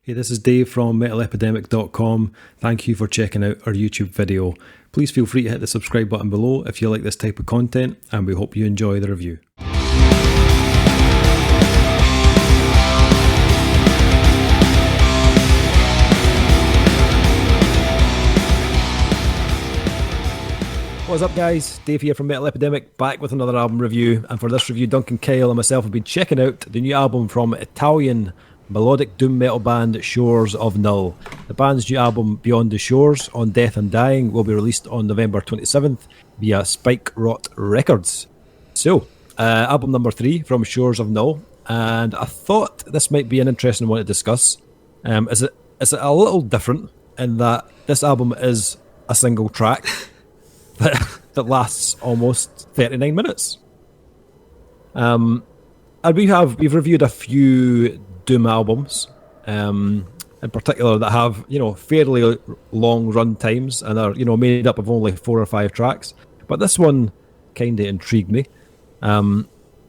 Hey, this is Dave from MetalEpidemic.com. Thank you for checking out our YouTube video. Please feel free to hit the subscribe button below if you like this type of content, and we hope you enjoy the review. What's up guys, Dave here from Metal Epidemic, back with another album review, and for this review Duncan Kyle and myself have been checking out the new album from Italian Melodic Doom Metal band Shores of Null. The band's new album Beyond the Shores, On Death and Dying will be released on November 27th via Spikerot Records. So, album number 3 from Shores of Null, and I thought this might be an interesting one to discuss. Is it a little different in that this album is a single track that lasts almost 39 minutes. And we've reviewed a few Doom albums, in particular that have, fairly long run times and are, made up of only 4 or 5 tracks. But this one kind of intrigued me. I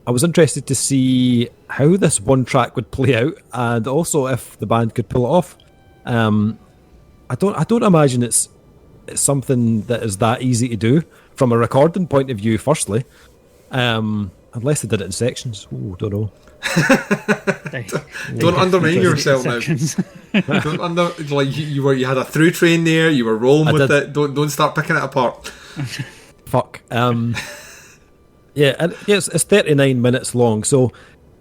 was interested to see how this one track would play out, and also if the band could pull it off. I don't imagine it's something that is that easy to do from a recording point of view. Firstly, unless they did it in sections. Ooh, don't know. Don't undermine yourself now. Don't you had a through train there. You were rolling with it. Don't start picking it apart. Fuck. Yeah, and it's 39 minutes long. So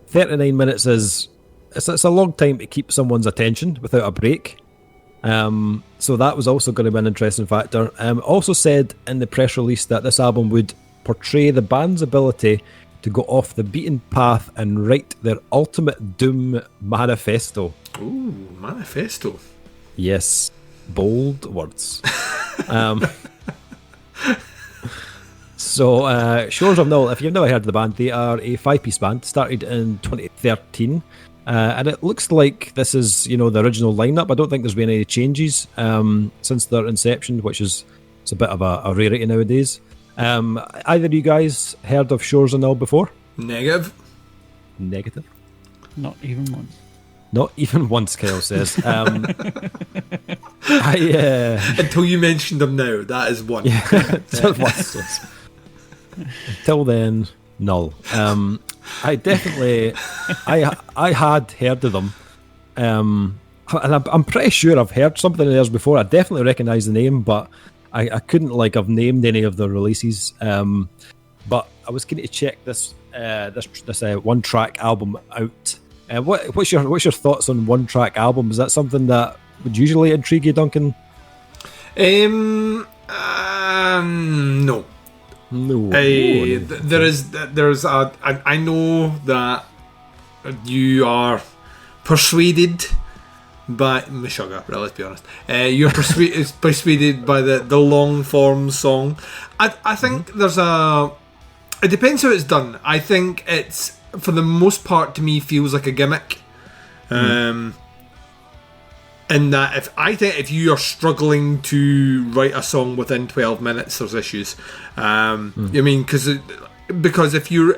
39 minutes is it's a long time to keep someone's attention without a break. So that was also going to be an interesting factor. Also said in the press release that this album would portray the band's ability to go off the beaten path and write their ultimate Doom manifesto. Ooh, manifesto. Yes, bold words. So, Shores of Null, if you've never heard of the band, they are a 5-piece band, started in 2013. And it looks like this is, the original lineup. I don't think there's been any changes since their inception, which is it's a bit of a rarity nowadays. Either of you guys heard of Shores of Null before? Negative. Not even once. Not even once, Kyle says. Until you mentioned them now, that is one. Yeah, once. Until then, null. I definitely, I had heard of them, and I'm pretty sure I've heard something of theirs before. I definitely recognise the name, but I couldn't have named any of their releases. But I was keen to check this one track album out. What's your thoughts on one track album? Is that something that would usually intrigue you, Duncan? No. No. I know that you are persuaded by Meshuggah, let's be honest. You're persuaded by the long form song. I think it depends how it's done. I think it's, for the most part, to me, feels like a gimmick. In that, if you are struggling to write a song within 12 minutes, there's issues. I mean, because if you're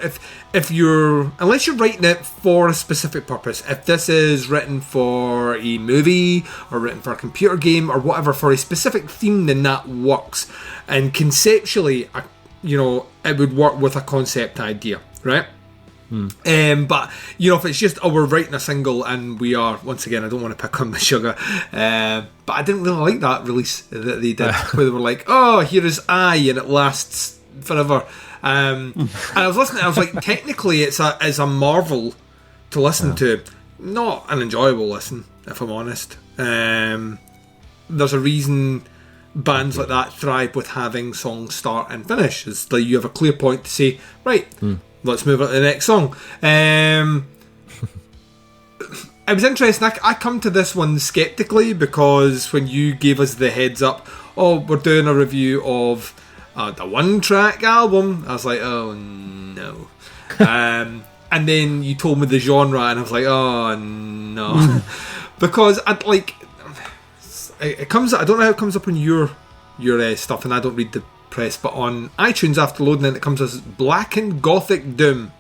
unless you're writing it for a specific purpose, if this is written for a movie or written for a computer game or whatever for a specific theme, then that works. And conceptually, it would work with a concept idea, right? But if it's just we're writing a single and we are, once again, I don't want to pick on Meshuggah, but I didn't really like that release that they did where they were like, oh, here is I and it lasts forever, and I was listening, I was like, technically it's a marvel to listen to, not an enjoyable listen, if I'm honest. There's a reason bands like that thrive with having songs start and finish. It's like you have a clear point to say, right, let's move on to the next song. It was interesting. I come to this one skeptically because when you gave us the heads up, we're doing a review of the one-track album, I was like, oh no. And then you told me the genre, and I was like, oh no. Because it comes. I don't know how it comes up on your stuff, and I don't read the press, but on iTunes after loading it comes as Blackened Gothic Doom.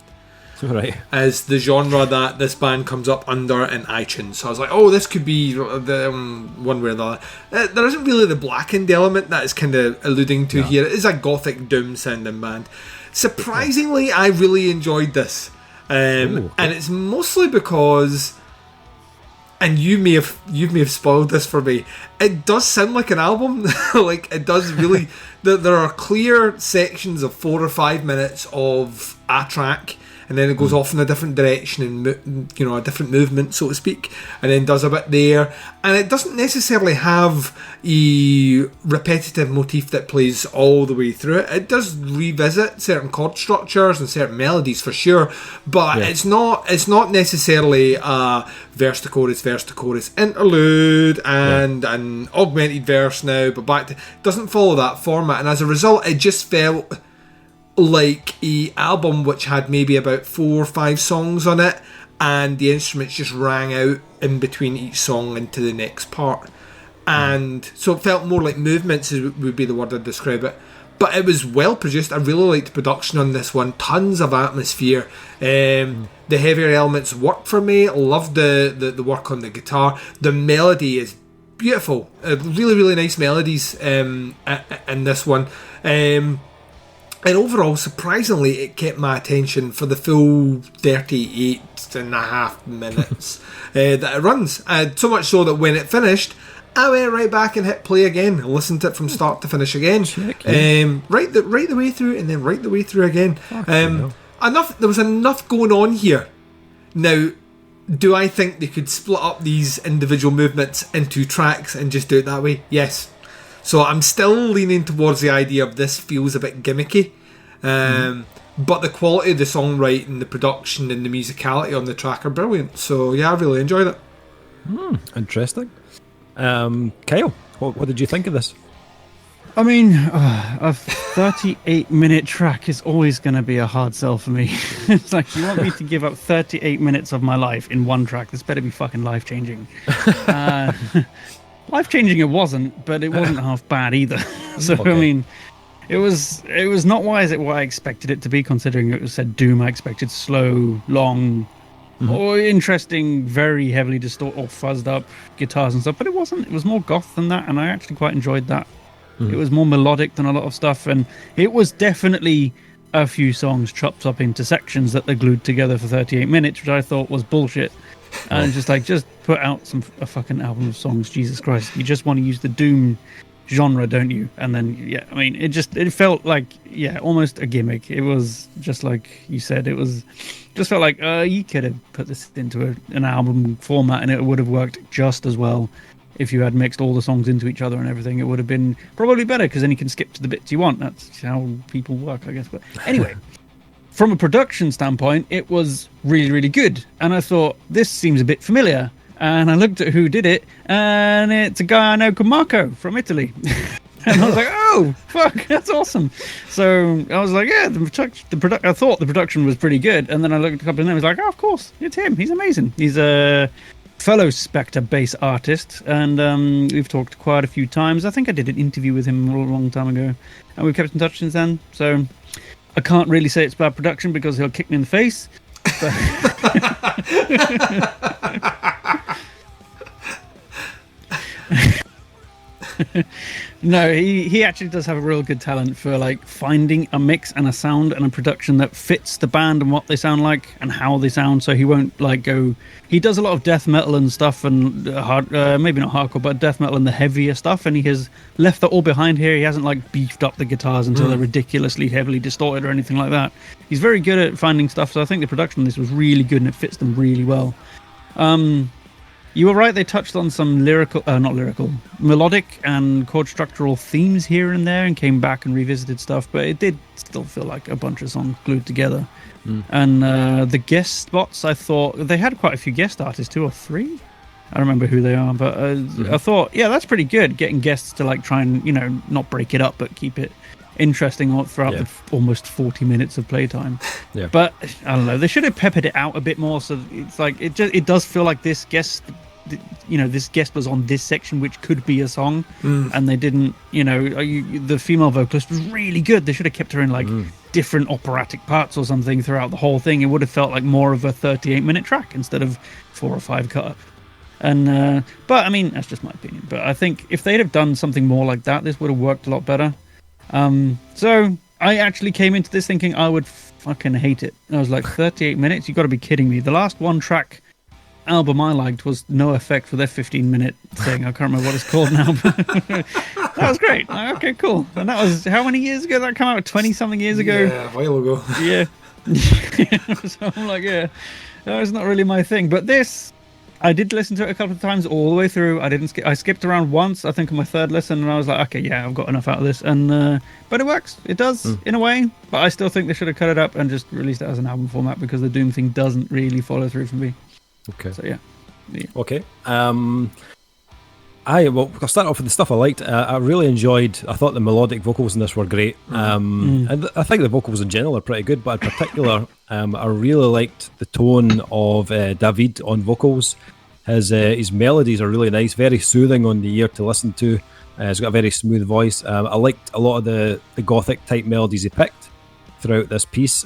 Right. as the genre that this band comes up under in iTunes. So I was like, oh, this could be the one way or the other. There isn't really the Blackened element that is kind of alluding to here. It is a gothic doom sounding band. Surprisingly, I really enjoyed this. And it's mostly because, and you may have spoiled this for me, it does sound like an album. Like, it does really. There are clear sections of 4 or 5 minutes of a track, and then it goes off in a different direction and a different movement, so to speak, and then does a bit there, and it doesn't necessarily have a repetitive motif that plays all the way through it. It does revisit certain chord structures and certain melodies for sure, but it's not necessarily a verse to chorus interlude and an augmented verse now, but back to, doesn't follow that format, and as a result, it just felt like a album which had maybe about 4 or 5 songs on it, and the instruments just rang out in between each song into the next part, and so it felt more like movements would be the word I'd describe it. But it was well produced. I really liked the production on this one. Tons of atmosphere. The heavier elements worked for me. Loved the work on the guitar. The melody is beautiful. Really, really nice melodies in this one. And overall, surprisingly, it kept my attention for the full 38.5 minutes that it runs. So much so that when it finished, I went right back and hit play again and listened to it from start to finish again. Right the way through, and then right the way through again. There was enough going on here. Now, do I think they could split up these individual movements into tracks and just do it that way? Yes. So I'm still leaning towards the idea of this feels a bit gimmicky. But the quality of the songwriting, the production and the musicality on the track are brilliant. So yeah, I really enjoyed it. Interesting. Kyle, what did you think of this? I mean, a 38-minute track is always going to be a hard sell for me. It's like, you want me to give up 38 minutes of my life in one track? This better be fucking life-changing. Life-changing it wasn't, but it wasn't half bad either. So, okay. I mean, it was not what I expected it to be, considering it said Doom. I expected slow, long, or interesting, very heavily distorted or fuzzed up guitars and stuff, but it wasn't. It was more goth than that, and I actually quite enjoyed that. It was more melodic than a lot of stuff, and it was definitely a few songs chopped up into sections that they glued together for 38 minutes, which I thought was bullshit. And just put out a fucking album of songs. Jesus Christ, you just want to use the Doom genre, don't you? And then I mean, it felt like almost a gimmick. It was just like you said, just felt like you could have put this into an album format and it would have worked just as well if you had mixed all the songs into each other and everything. It would have been probably better, because then you can skip to the bits you want. That's how people work, I guess. But anyway, from a production standpoint, it was really, really good. And I thought, this seems a bit familiar. And I looked at who did it, and it's a guy I know called Marco from Italy. And I was like, oh, fuck, that's awesome. So I was like, yeah, I thought the production was pretty good. And then I looked at a couple of names, like, oh, of course, it's him. He's amazing. He's a fellow Spectre bass artist, and we've talked quite a few times. I think I did an interview with him a long time ago, and we've kept in touch since then. So I can't really say it's bad production because he'll kick me in the face. But no, he actually does have a real good talent for like finding a mix and a sound and a production that fits the band and what they sound like and how they sound. So he won't like go. He does a lot of death metal and stuff, and maybe not hardcore, but death metal and the heavier stuff. And he has left that all behind here. He hasn't like beefed up the guitars until they're ridiculously heavily distorted or anything like that. He's very good at finding stuff. So I think the production on this was really good and it fits them really well. You were right, they touched on some melodic and chord structural themes here and there and came back and revisited stuff, but it did still feel like a bunch of songs glued together. And the guest spots, I thought, they had quite a few guest artists, 2 or 3? I don't remember who they are, but I thought, yeah, that's pretty good, getting guests to like try and, not break it up, but keep it interesting throughout the almost 40 minutes of playtime. But I don't know, they should have peppered it out a bit more, so it's like it does feel like this guest was on this section, which could be a song, and they didn't. The female vocalist was really good. They should have kept her in like different operatic parts or something throughout the whole thing, it would have felt like more of a 38-minute track instead of 4 or 5 cut up. And but I mean, that's just my opinion. But I think if they'd have done something more like that, this would have worked a lot better. So I actually came into this thinking I would fucking hate it. I was like, 38 minutes? You got to be kidding me. The last one-track album I liked was No Effect with their 15-minute thing. I can't remember what it's called now. That was great. Okay, cool. And that was how many years ago? That came out 20-something years ago. Yeah, a while ago. Yeah. So I'm like, yeah, that's not really my thing. But this, I did listen to it a couple of times all the way through. I skipped around once, I think, on my third listen, and I was like, okay, yeah, I've got enough out of this. And but it works. It does in a way. But I still think they should have cut it up and just released it as an album format, because the Doom thing doesn't really follow through for me. Okay. So yeah. Okay. I'll start off with the stuff I liked. I really enjoyed. I thought the melodic vocals in this were great. And I think the vocals in general are pretty good, but in particular, I really liked the tone of David on vocals. His melodies are really nice, very soothing on the ear to listen to. He's got a very smooth voice. I liked a lot of the gothic type melodies he picked throughout this piece.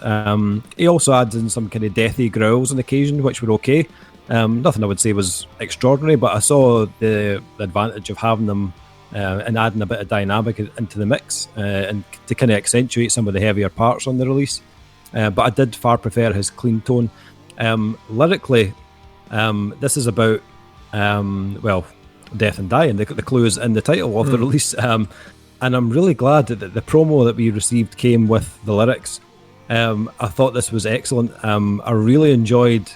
He also adds in some kind of deathy growls on occasion, which were okay. Nothing I would say was extraordinary, but I saw the advantage of having them and adding a bit of dynamic into the mix and to kind of accentuate some of the heavier parts on the release. But I did far prefer his clean tone. Lyrically, this is about death and dying. The clue is in the title of the release, and I'm really glad that the promo that we received came with the lyrics. I thought this was excellent. I really enjoyed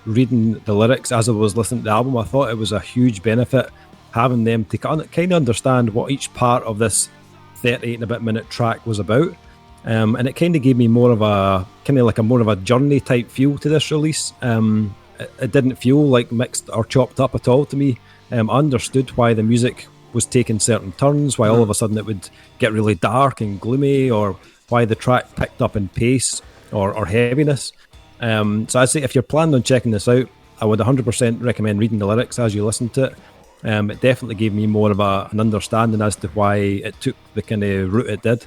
reading the lyrics as I was listening to the album. I thought it was a huge benefit having them to kind of understand what each part of this 38 and a bit minute track was about, and it kind of gave me more of a journey type feel to this release. It didn't feel like mixed or chopped up at all to me. I understood why the music was taking certain turns, why all of a sudden it would get really dark and gloomy, or why the track picked up in pace or heaviness. So I'd say if you're planning on checking this out, I would 100% recommend reading the lyrics as you listen to it. It definitely gave me more of an understanding as to why it took the kind of route it did.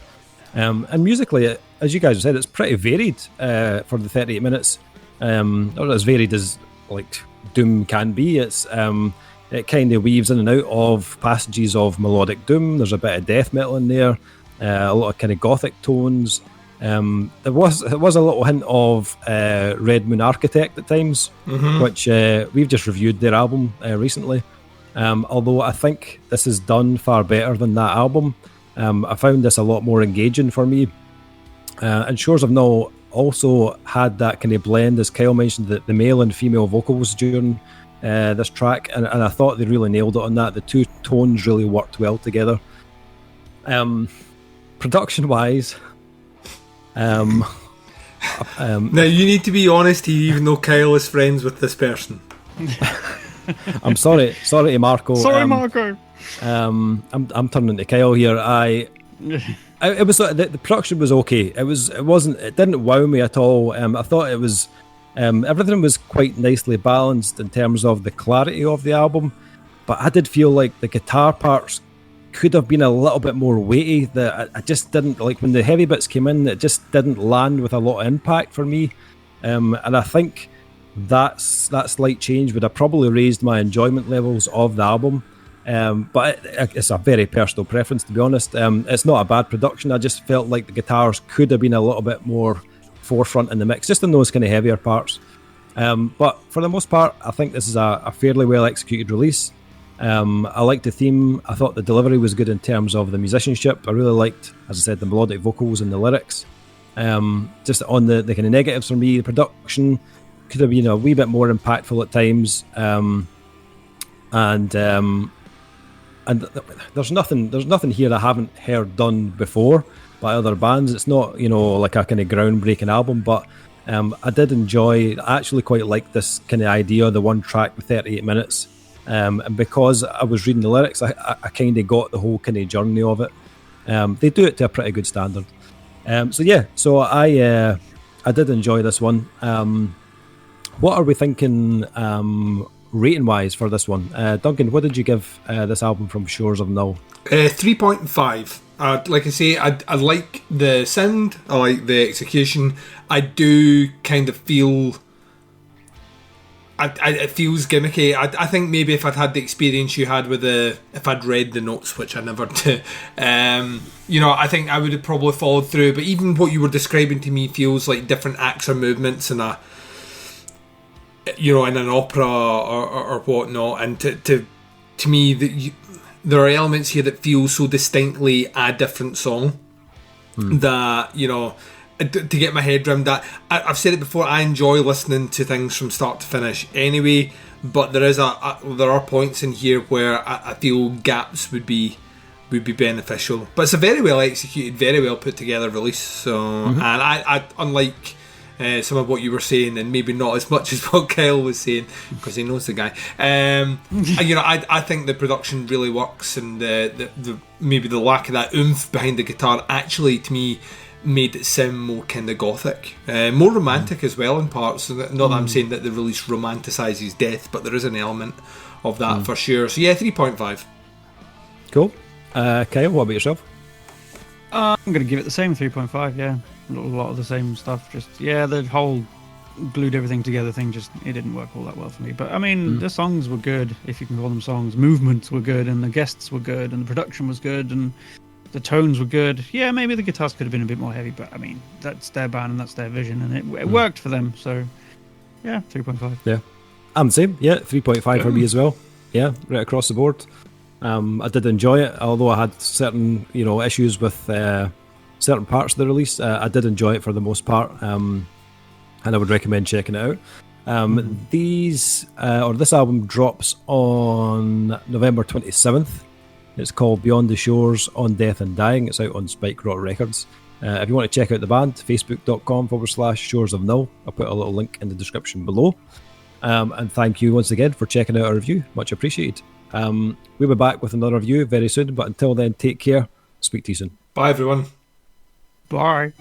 And musically, as you guys have said, it's pretty varied for the 38 minutes. Not as varied as like Doom can be. It kind of weaves in and out of passages of melodic doom. There's a bit of death metal in there, a lot of kind of gothic tones. There was a little hint of Red Moon Architect at times, which we've just reviewed their album recently. Although I think this is done far better than that album. I found this a lot more engaging for me. And Shores of Null also had that kind of blend, as Kyle mentioned, the male and female vocals during this track, and I thought they really nailed it on that. The two tones really worked well together. Production-wise, now you need to be honest here, even though Kyle is friends with this person. I'm sorry to Marco. Sorry, Marco. I'm turning to Kyle here. It was the production was okay. It didn't wow me at all. I thought it was everything was quite nicely balanced in terms of the clarity of the album, but I did feel like the guitar parts could have been a little bit more weighty. That I just didn't like when the heavy bits came in. It just didn't land with a lot of impact for me, and I think that slight change would have probably raised my enjoyment levels of the album. But it's a very personal preference, to be honest. It's not a bad production. I just felt like the guitars could have been a little bit more forefront in the mix, just in those kind of heavier parts. But for the most part, I think this is a fairly well executed release. I liked the theme. I thought the delivery was good in terms of the musicianship. I really liked, as I said, the melodic vocals and the lyrics. Just on the kind of negatives for me, the production could have been a wee bit more impactful at times. And there's nothing here I haven't heard done before by other bands. It's not, like a kind of groundbreaking album, but I did enjoy. I actually quite like this kind of idea of the one track with 38 minutes. And because I was reading the lyrics, I kind of got the whole kind of journey of it. They do it to a pretty good standard. So I did enjoy this one. What are we thinking rating wise for this one? Duncan, what did you give this album from Shores of Null? 3.5. Like I say, I like the sound, I like the execution. I do kind of feel... it feels gimmicky. I think maybe if I'd had the experience you had with if I'd read the notes, which I never do, I think I would have probably followed through. But even what you were describing to me feels like different acts or movements in in an opera or whatnot. And to me, there are elements here that feel so distinctly a different song that to get my head around that. I've said it before, I enjoy listening to things from start to finish anyway, but there are points in here where I feel gaps would be beneficial. But it's a very well executed, very well put together release. So and I unlike some of what you were saying, and maybe not as much as what Kyle was saying, because he knows the guy. I think the production really works, and the maybe the lack of that oomph behind the guitar actually, to me, made it sound more kind of gothic, more romantic as well in parts. Not that I'm saying that the release romanticises death, but there is an element of that for sure. So yeah, 3.5. Cool. Kyle, what about yourself? I'm going to give it the same 3.5. Yeah, a lot of the same stuff. Just the whole glued everything together thing. It didn't work all that well for me. But I mean, the songs were good, if you can call them songs. Movements were good, and the guests were good, and the production was good, and the tones were good. Yeah, maybe the guitars could have been a bit more heavy, but I mean, that's their band and that's their vision, and it worked for them. So, yeah, 3.5. Yeah, I'm the same. Yeah, 3.5 for me as well. Yeah, right across the board. I did enjoy it, although I had certain issues with certain parts of the release. I did enjoy it for the most part, and I would recommend checking it out. This album drops on November 27th. It's called Beyond the Shores, On Death and Dying. It's out on Spikerot Records. If you want to check out the band, facebook.com/Shores of Null. I'll put a little link in the description below. And thank you once again for checking out our review. Much appreciated. We'll be back with another review very soon, but until then, take care. Speak to you soon. Bye, everyone. Bye.